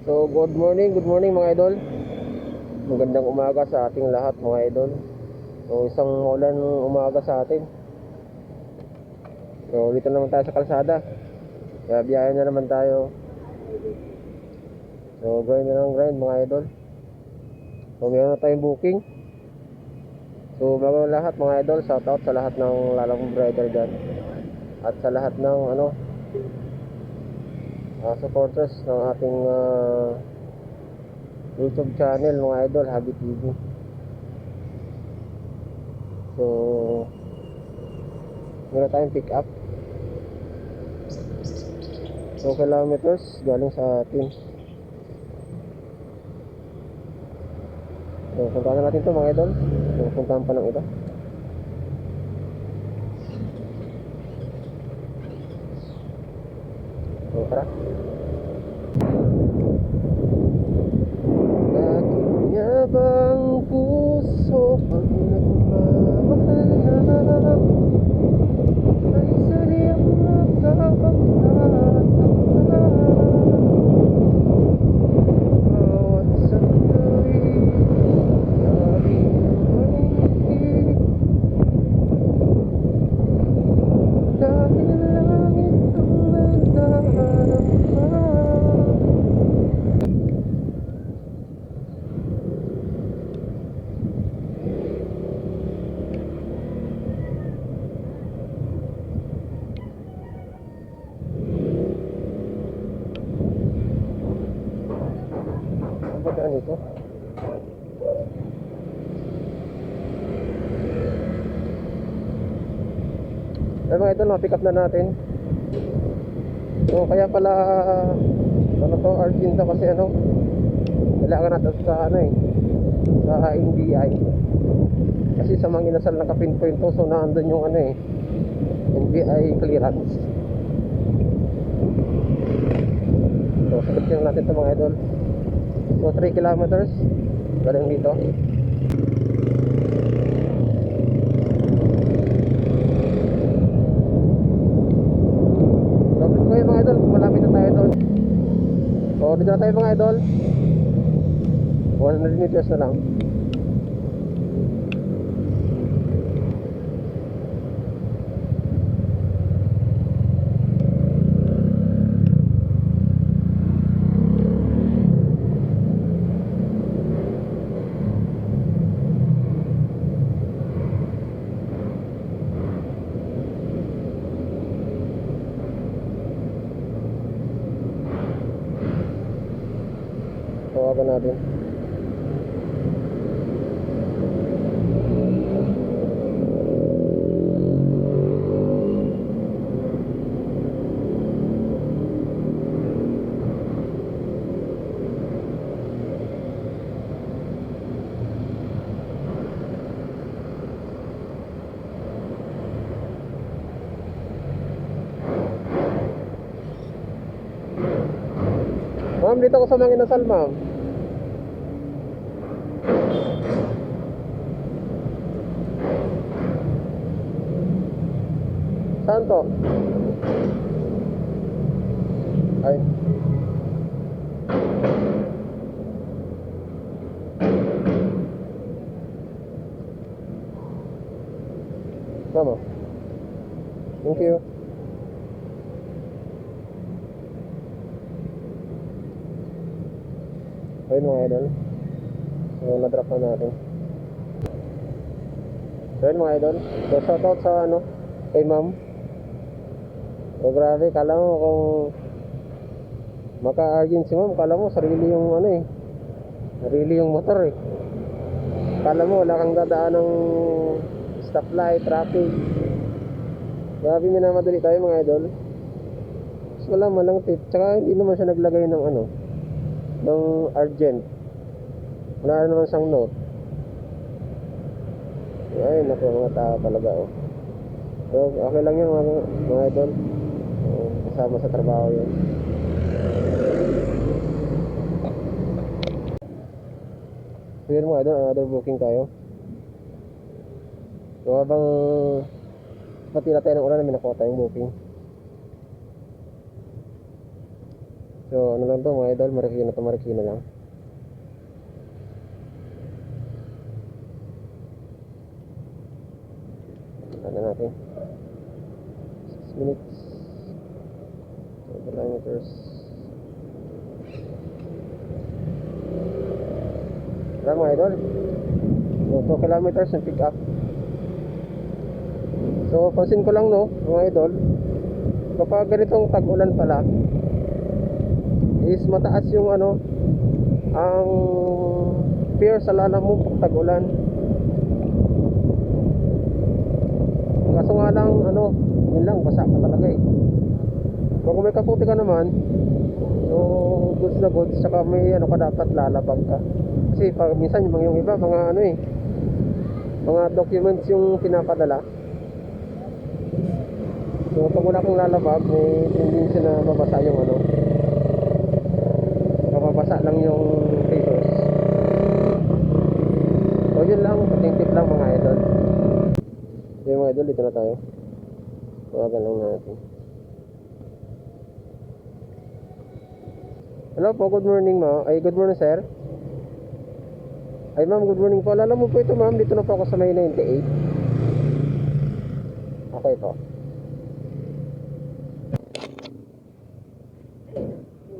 So good morning mga idol. Magandang umaga sa ating lahat mga idol. So isang maulan umaga sa atin. So dito naman tayo sa kalsada. Kaya biyahe na naman tayo. So grind na ng grind mga idol. So meron na tayong booking. So bago lahat mga idol, shout out sa lahat ng lalakong rider dyan. At sa lahat ng supporters ng ating YouTube channel mga idol, Habi TV. So meron tayong pick up 2 kilometers galing sa atin. So puntahan na natin to mga idol. So puntahan pa ng iba. So tara. Aking yabang puso pag nagmamahal na ay sariyang nagkakapagtatapos. Bawat sandali lagi naman dahil langit ang nagdarama. Ang bagaan nito. Ay mga idol, pick up na natin. So kaya pala to Argenta kasi kailangan natin sa sa NBI. Kasi sa mga inasal na ka-pinpoint to, so naandun yung NBI clearance. So sagutin natin ito mga idol. So 3 kilometers galing dito. Lapit ko mga idol, malapit na tayo doon. So dito na tayo mga idol. 100 meters na lang. Tawagan natin. Ma'am, dito ako sa mga inasal, ma'am. Saan to? Ay. Mama. Thank you. Ayun mga idol. So na-drop na natin. So ayun mga idol. So shout out sa kay ma'am. So grabe, kala mo kung maka-argent si ma'am, kala mo sarili yung sarili yung motor eh. Kala mo wala kang dadaan ng stoplight, traffic. Grabe, minamadali tayo mga idol. Mas wala man lang tip. Tsaka hindi naman siya naglagay ng ng argent. Wala naman siyang note. Ay naku, mga tao talaga oh. So okay lang yun mga idol. Kasama sa trabaho yun. So yun mga idol, another booking tayo. So habang matira tayo ng ulan, may nakuha tayong booking. So ano lang to mga idol, Marikina to Marikina lang. Ano natin 6 minutes 2 kilometers. Wala mga idol, so 2 kilometers yung pick up. So pansin ko lang no mga idol, kapag ganitong tag-ulan pala is mataas yung ano, ang fear sa lala mo pag tag-ulan. Kaso nga lang ano, yun lang, basa ka talaga eh. Kung may kaputi ka naman, so goods na goods, saka may ano ka, dapat lalabag ka. Kasi pag minsan yung iba, mga ano eh, mga documents yung pinapadala. So pag wala kang lalabag, may tendency na mabasa yung ano, mababasa lang yung papers. So yun lang, pating tip lang mga idol. Okay mga idol, dito na tayo. Tawagan lang natin. Hello po, good morning ma. Ay, good morning sir. Ay ma'am, good morning po. Alala mo po ito ma'am, dito na po ako sa may 98. Okay po.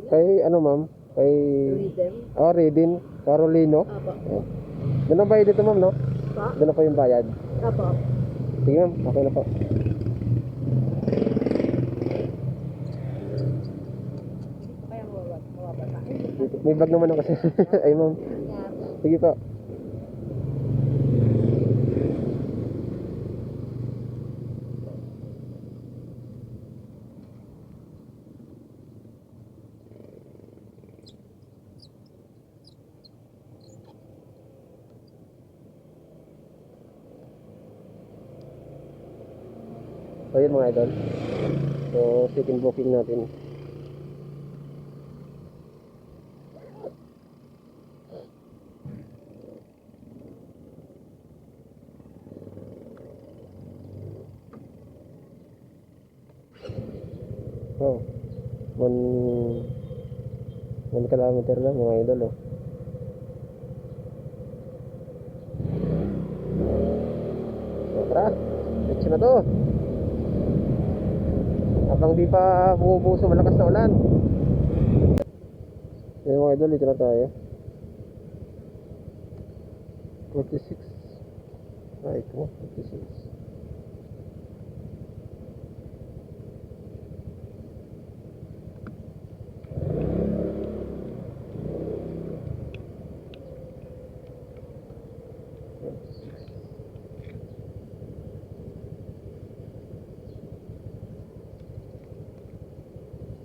Kay ano ma'am? Kay Rhythm. Oh, Redin Carolino. Apo. Oh. Doon na bayad dito ma'am, no? Pa? Doon na po yung bayad. Apo. Sige ma'am, okay na po. Kaya mawabata. May bag naman ako kasi. Ay ma'am. Sige po. So yun mga idol. So second booking natin. Oh, 1 kilometer lang mga idol oh. So tara, let's na to. Habang di pa bumubuso malakas na ulan. Yung mga idol, dito na tayo. 46. Right mo, 46.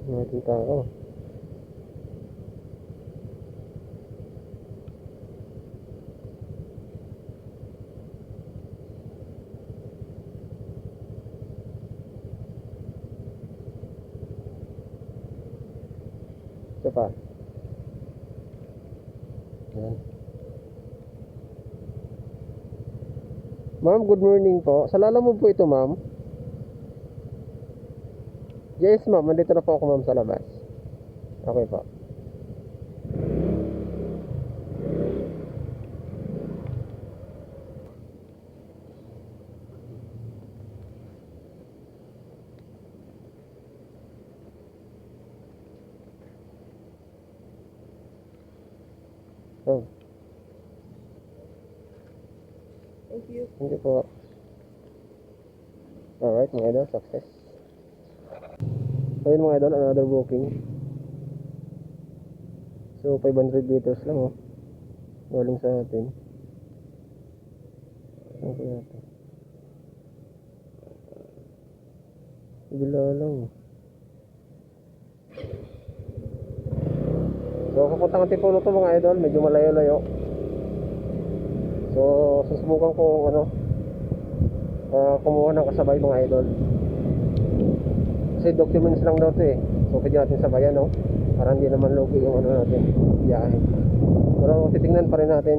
Natin tao. Ito pa. Ayan. Ma'am, good morning po. Sa lala mo po ito, ma'am? Yes, ma'am. Nandito na po ako, ma'am, sa labas. Okay po. Oh, Thank you. thank you po. Alright, mga idol, success. So yun mga idol, another booking. So 500 meters lang oh. Galing sa atin. Ano kaya ito? Bila lang. So pupunta ng Tipolo to mga idol, medyo malayo-layo. So susubukan ko ano, kumuha ng kasabay mga idol. Kasi documents lang daw to eh. So pwede natin sabayan no, para hindi naman logi yung ano natin, biyahe. Pero titingnan pa rin natin.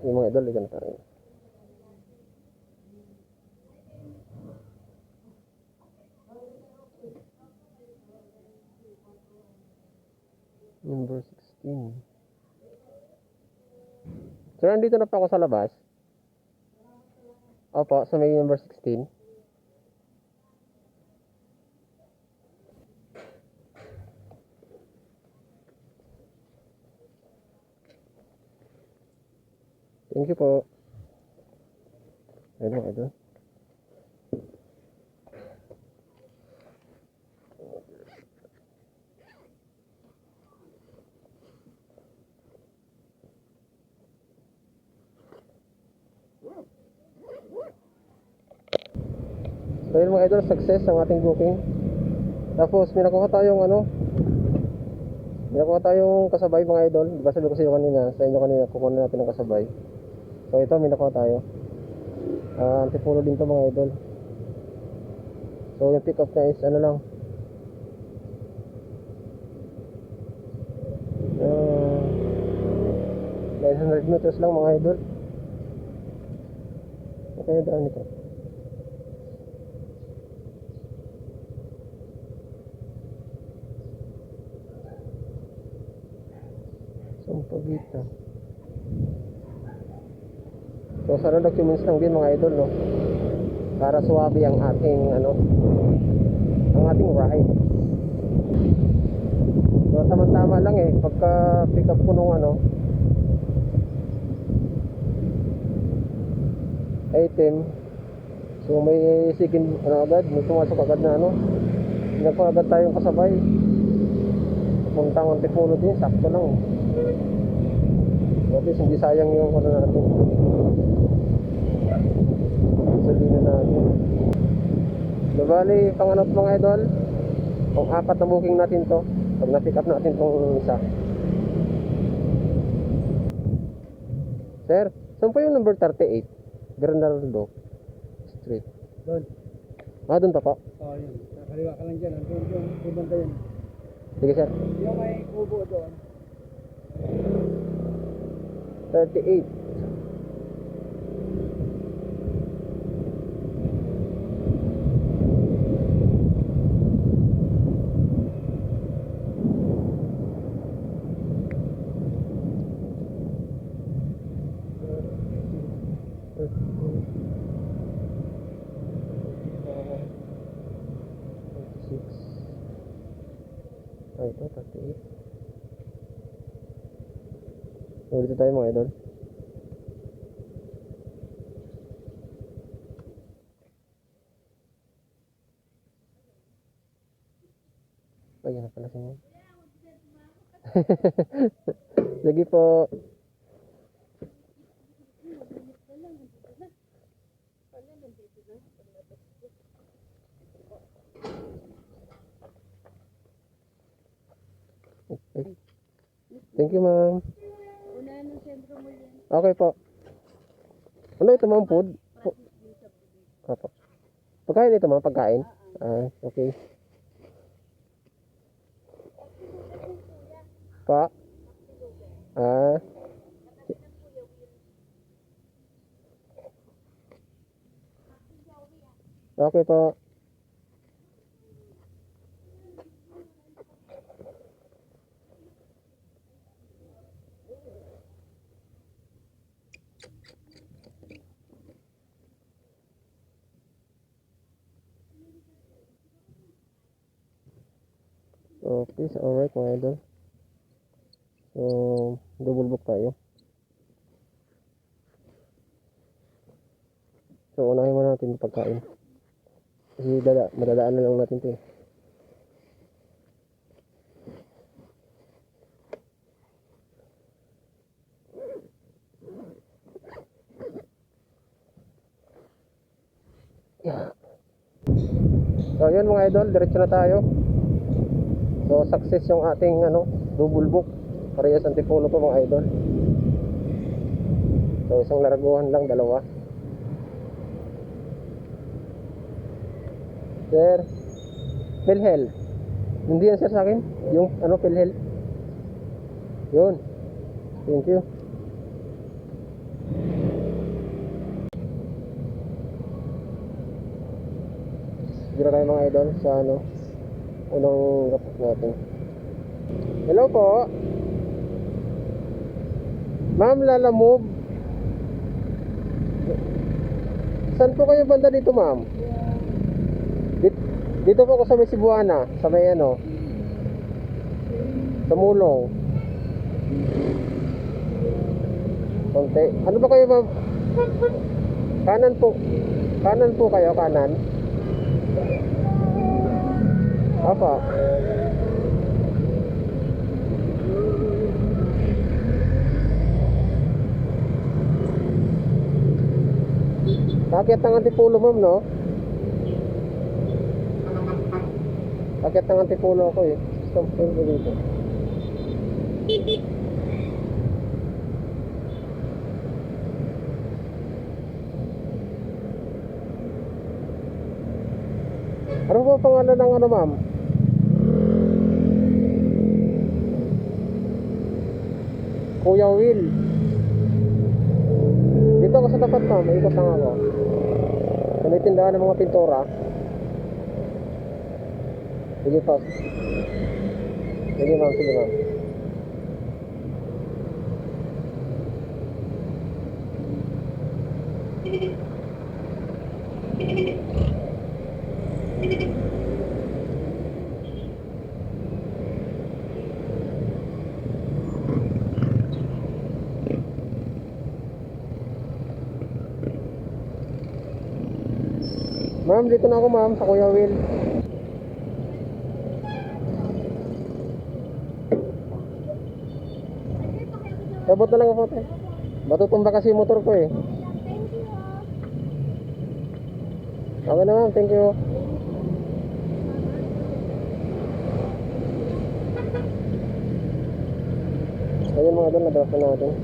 Yung mga idol, dito na tayo. Number 16. Sir, nandito na pa ako sa labas. Opo, sa may number 16. Thank you po. Ayun, idol. So yun mga idol, success ang ating booking. Tapos may nakuha tayong kasabay mga idol. Diba sabi ko sa inyo kanina, kukuha natin ng kasabay. So ito, may nakuha tayo. Antipulo din to mga idol. So yung pick up niya is ano lang, 900 meters lang mga idol. Okay, daan ito. Sampagita. So sa documents lang din mga idol, no, para suwabe ang ating ride. So tama-tama lang pagka pick up ko nung item. So may agad, may pumasok agad na nagpa agad tayong kasabay. Puntang Antipolo din, sakto lang. At least hindi sayang yung natin. Gasolina natin. So bali, panganap mga idol, kung 4 na booking natin to, pag na-pick up natin tong isa. Sir, saan po yung number 38? Bernardo Street. Doon. Doon pa po. Oo, yun. Kaliwa ka lang dyan. Doon banda yun. Sige sir. Yung may kubo doon. 38. Ito, 38. So, dito tayo mga idol. Ayan na pala siya. Sige po. Okay. Thank you, ma'am. Unahan ng sentro mo yan. Okay po. Ano ito, ma'am? Food? Opo. Pagkain ito, ma'am? Pagkain? Okay. Pa? Okay po. Okay, so alright mga idol. So, double book tayo. So, unahin muna natin yung pagkain. Kasi madadaan na lang natin ito So, yun mga idol, diretso na tayo. So, success yung ating double book. Parehas Antipolo to mga idol. So, isang laraguhan lang, dalawa. Sir, PhilHealth. Hindi yan sir sa akin. Yung PhilHealth. Yun. Thank you. Dito tayo mga idol sa unang rapot natin. Hello po. Ma'am, Lala Move. Saan po kayo banda dito, ma'am? Dito po ako sa may Cebuana, sa may ano, sa Mulong. Konti. Ano ba kayo, ma'am? Kanan po. Kanan po kayo, kanan. Apa? Akit ng Antipulo, ma'am, no? Akit ng Antipulo ako eh. Stop ko dito. Ano po pangalan ng ano, ma'am? Kuya Will. Dito ako sa tapat, ma'am. Ikot lang ako. Sa may tindahan ng mga pintura. Sige po. Sige, ma'am. Sige, ma'am. Ma'am, dito na ako, ma'am, sa Kuya Will. Sabot na lang ako, te. Matutumba kasi yung motor ko eh. Okay na, ma'am. Thank you. Ayun mga doon, na-drop na natin.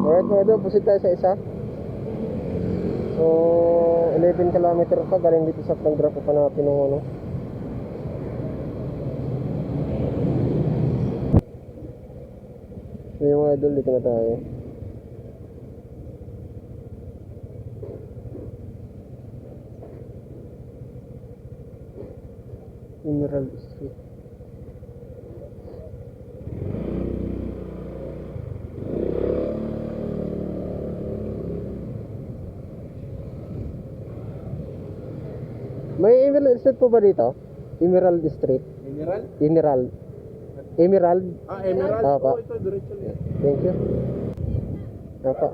Alright mga doon, pusit tayo sa isa. So, 11 kilometer pa galing dito sa pag-drop pa natin ng ano. So yung mga idol, dito na tayo. Emerald Street. May Emerald Street po ba dito? Emerald Street. Mineral? Emerald. Emerald. Emerald. Apa. Oh, ito, diretso yan. Thank you. Apa.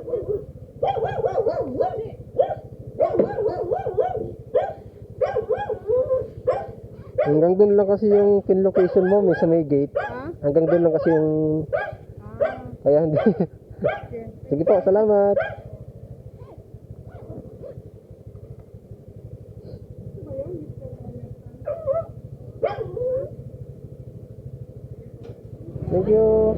Hanggang doon lang kasi yung pin location mo, may sa may gate. Hanggang doon lang kasi yung... Kaya hindi. Sige po, salamat. Thank you.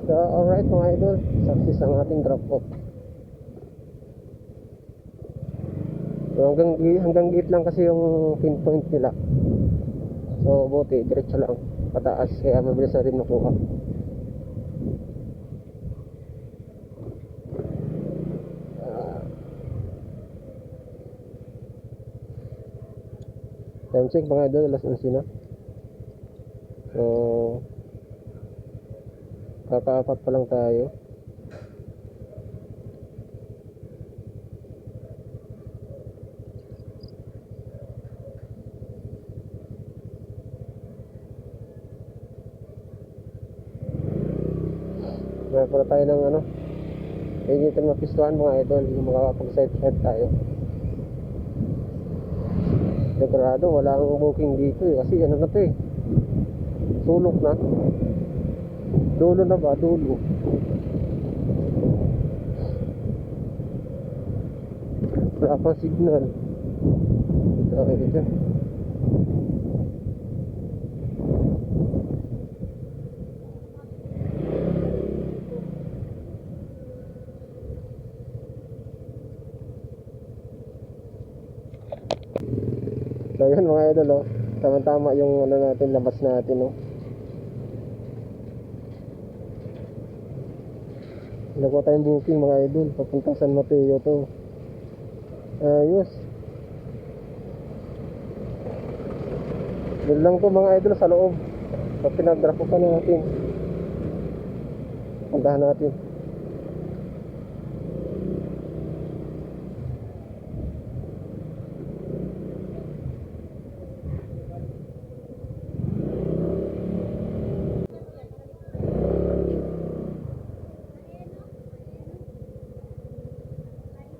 So, alright mga idol, success ang ating drop off. So, hanggang gate lang kasi yung pinpoint nila. So, buti, diretso lang pataas, kaya mabilis na rin nakuha. Time check mga idol, alas 11 na. So, kakaapat pa lang tayo. Para tayo ng ano, hindi natin mapistuhan mga idol, yung makakapag-side tayo. Sigurado wala akong booking dito eh, kasi ano na to eh, sulok na, dulo na ba, dulo. Wala pa signal. Ito. So yun mga idol, oh. Tama-tama yung ano natin, labas natin, oh. Nakuha tayong booking mga idol, papunta San Mateo to. Ayos. Yun lang to mga idol sa loob. So pinag-drop pa natin. Puntahan natin.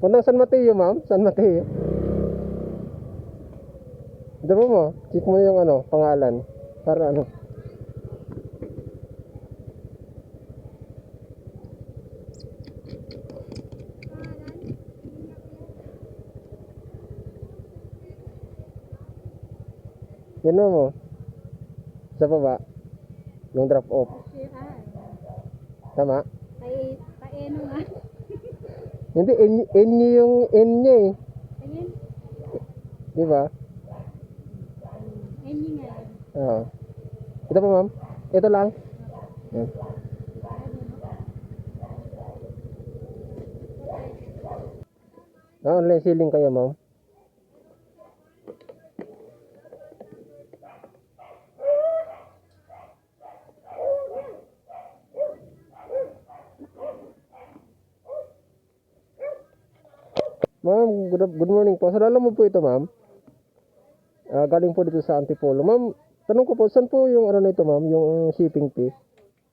Puntang San Mateo, ma'am? San Mateo. Dito mo, check mo yung ano, pangalan. Para ano. Yan mo. Sa baba. Yung drop off. Tama? Paeno nga. Hindi, N yung N niya eh. Ayun. Di ba? Ayun nga yun. Oo. Ito po ma'am. Ito lang. Yan. Online ceiling kayo ma'am. Ma'am, good morning po. Saan alam mo po ito, ma'am? Galing po dito sa Antipolo. Ma'am, tanong ko po, saan po yung ano nito, ma'am? Yung shipping fee?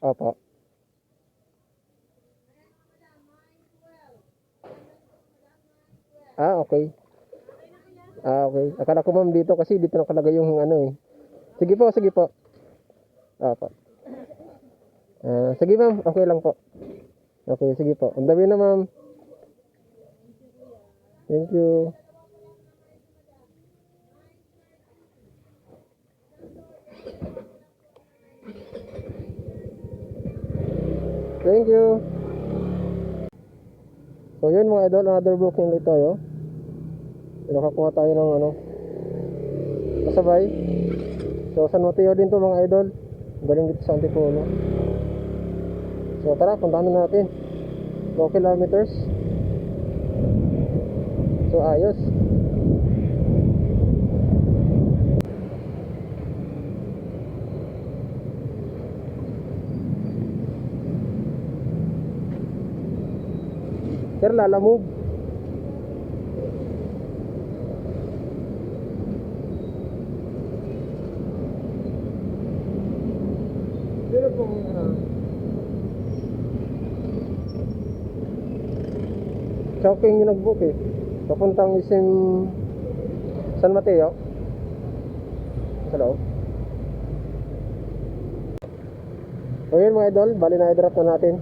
Apa. Okay. Okay. Akala ko, ma'am, dito kasi dito nakalagay yung ano eh. Sige po, sige po. Apa. Sige, ma'am. Okay lang po. Okay, sige po. On the way na, ma'am. Thank you. Thank you. So yun mga idol, another booking ulit tayo. Nakakuha tayo ng ano, kasabay. So San Mateo din to mga idol. Galing dito sa Antipolo. So tara, puntahan na natin. 2 kilometers. So ayos. Sir, lalamove. Sino pong Chowking yung nag-book eh. Papuntang isim San Mateo. Hello. So yun mga idol, bali na i-drop na natin.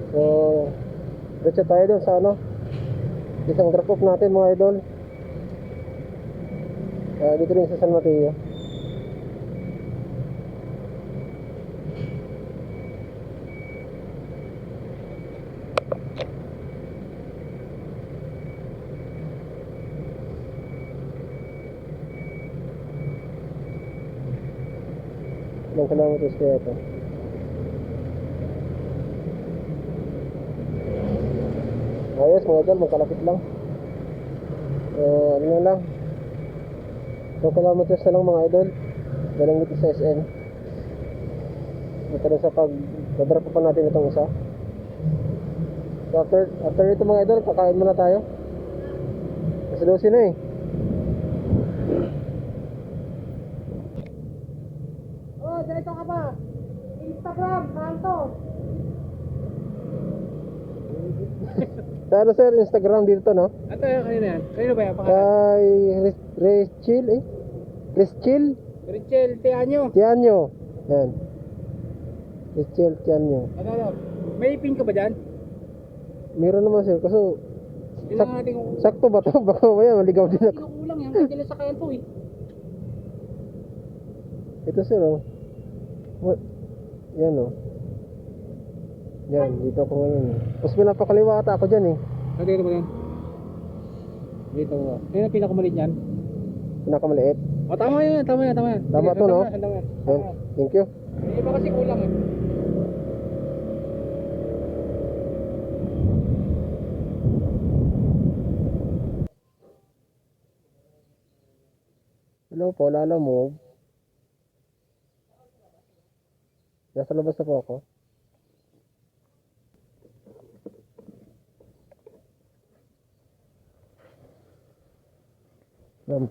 So diretso tayo doon sa ano, isang drop off natin mga idol. Dito rin sa San Mateo. Ilang kilometers kaya ito? Ayos mga idol, magkalapit lang. Ano na lang, 2 kilometers na lang mga idol. Galing dito sa SM. Ito na sa pag-drop pa natin itong isa. So after ito mga idol, kakain muna tayo. Kasi 12 na eh. Ganito ka ba? Instagram, Manto. Sa ano sir, Instagram dito no? Ito yung kanina yan. Kanino ba yan? Pangalan? Kay Rachel eh? Rachel? Richel Tianyo. Tianyo. Yan. Rachel Tianyo. Ano? May pin ka ba dyan? Meron naman sir, kaso Ilang natin kung sakto ba to? Baka maya maligaw din ako. kulang yan. Kaya sa kaya to eh. Ito sir oh. Yan oh. Yan, dito ako ngayon. Tapos pinapakaliwa ata ako dyan eh. Dito ba yan? Dito nga. Ayun ang pinakamaliit niyan. Pinakamaliit. O tama yan, tama yan, tama yan. Tama to, no? Tama yan. Yun. Thank you. Yung iba kasi kulang eh. Hello po, Lala mo. Nasa labas na po ako. Ma'am.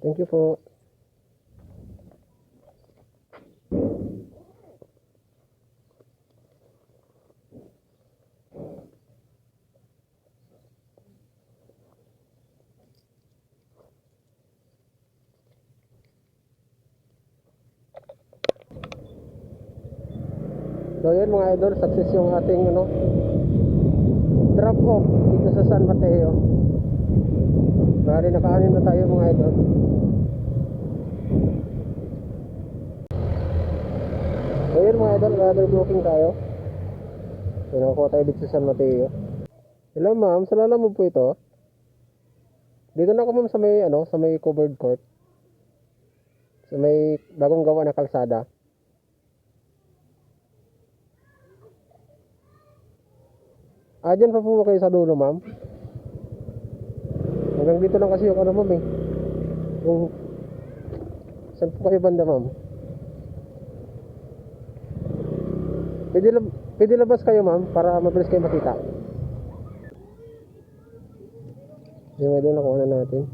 Thank you po. So yun mga idol, success yung ating drop off dito sa San Mateo. Bali nakaanin na tayo mga idol. So yun mga idol, rather booking tayo. So nakuha tayo dito sa San Mateo. Hello ma'am, salala mo po ito? Dito na ako ma'am sa may sa may covered court. Sa may bagong gawa na kalsada. Dyan pa po kayo sa dulo, ma'am. Hanggang dito lang kasi yung ma'am eh. Yung... Saan po kayo banda, ma'am? Pwede labas kayo, ma'am, para mabilis kayo makita. Yung medyo nakuha na natin.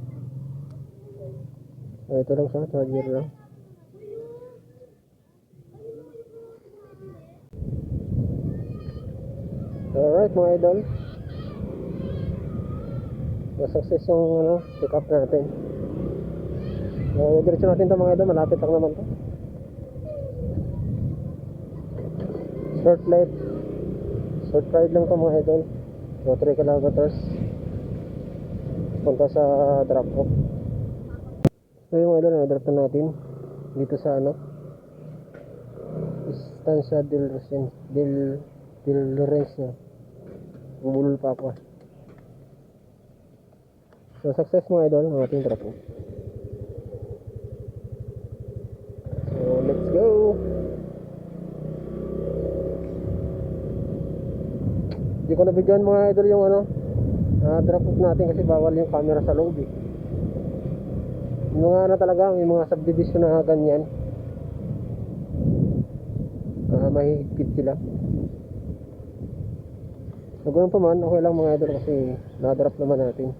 Ito lang siya, charger lang. Alright mga idol, na-success yung pick up natin. Diretso natin ito mga idol, malapit lang naman ito. Short ride lang ito mga idol. So 3 kilometers punta sa drop off. So yung idol, na-drop na natin dito sa Estancia del Lorenzo. Bumulol pa ako. So success mga idol ang ating drop off. So let's go. Hindi ko nabigyan mga idol yung drop off natin kasi bawal yung camera sa loob eh. Yung mga talaga, yung mga subdivision na ganyan, mahigpit sila. So ganun pa man, okay lang mga idol kasi na-drop naman natin.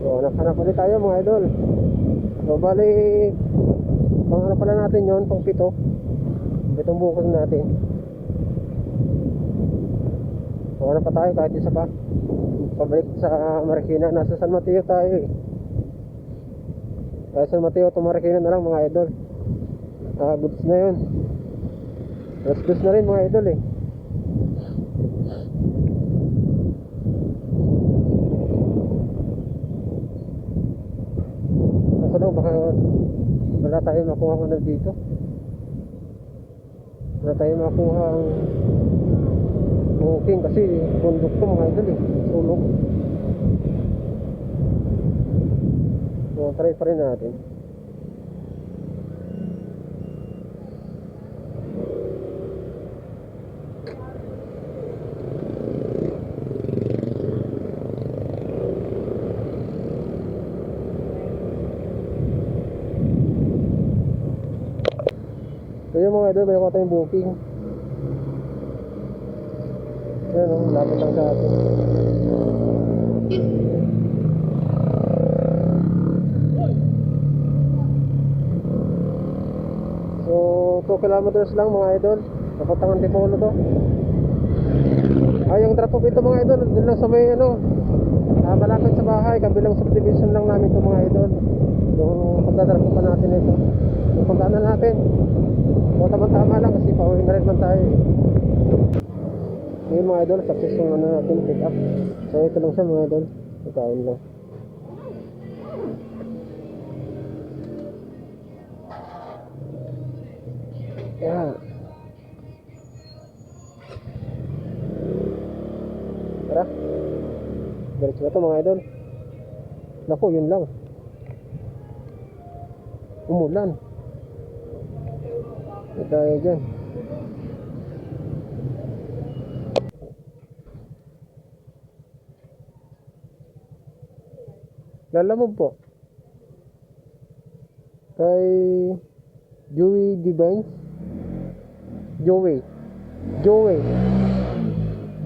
So hanap ulit tayo mga idol. So bali, pang pala natin yon, pang pitong bukod natin. So pa tayo kahit isa pa. Pabalik sa Marikina, nasa San Mateo tayo eh. Kaya San Mateo to Marikina na lang mga idol. Goods na yun. Goods na rin mga idol eh. Nasa daw baka wala tayo makuha dito. Wala tayo makuha ang booking kasi bundok to mga idol eh. Sulog. So try pa rin natin. So yung mga idol, may nakuha tayong booking. Ayan lapit lang sa atin. So 2 kilometers lang mga idol, papuntang Antipolo to. Yung drop off ito mga idol, dun lang sa may malapit sa bahay, kabilang subdivision lang namin ito mga idol. Yung pagdadrop off pa natin ito, yung pagdaan na natin. So tama lang kasi pauwi na rin man tayo eh. Ngayon mga idol, success yung natin pick up. So ito lang siya mga idol, ikain lang. Yan. Tara. Diretso na to mga idol. Naku, yun lang. Umulan. Ito tayo dyan. Lalamog po. Kay Joey Divines. Joey.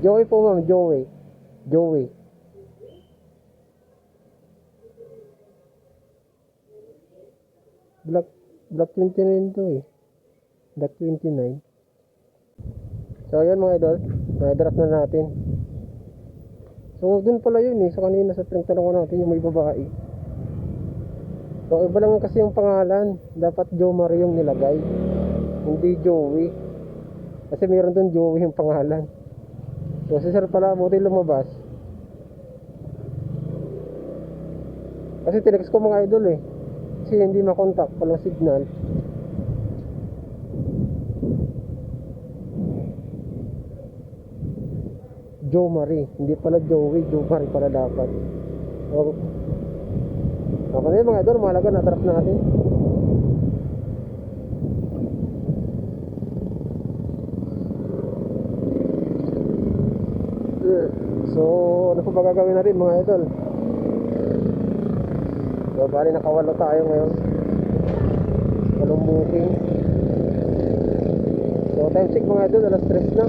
Joey po ma'am, Joey. Black 29 to eh. Black 29. So ayan mga idol, na-draft na natin. So dun pala yun eh, sa kanina sa tanong ko natin yung may babae. So iba lang kasi yung pangalan, dapat Joe Marie yung nilagay, hindi Joey. Kasi meron dun Joey yung pangalan. So si sir pala, buti lumabas. Kasi tinext ko mga idol eh, kasi hindi makontak, walang signal. Joe Marie, hindi pala Joey, Joe Marie pala dapat. So, okay na yun mga idol, mahalaga na-trap natin. So, ano pa ba gagawin natin mga idol? So, bali nakawalo tayo ngayon. Walong booking. So, time check mga idol, alas 3 na.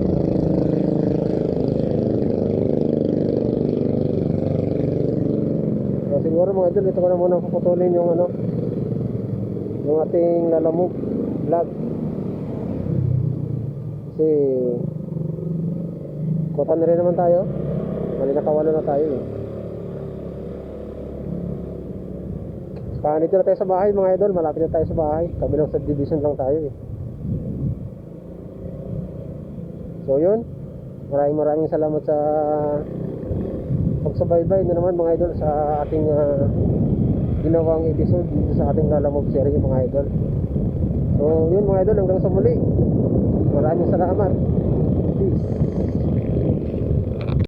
So, siguro mga idol, ito ko na muna puputulin yung ano, yung ating lalamog vlog. Kasi kota na rin naman tayo. Bali nakawalo na tayo eh. Saka dito na tayo sa bahay mga idol, malapit na tayo sa bahay. Kabilang subdivision lang tayo eh. So yun, maraming salamat sa pagsubaybay na naman mga idol sa ating ginawang episode dito sa ating lalamog series mga idol. So yun mga idol, hanggang sa muli. Maraming salamat. Peace.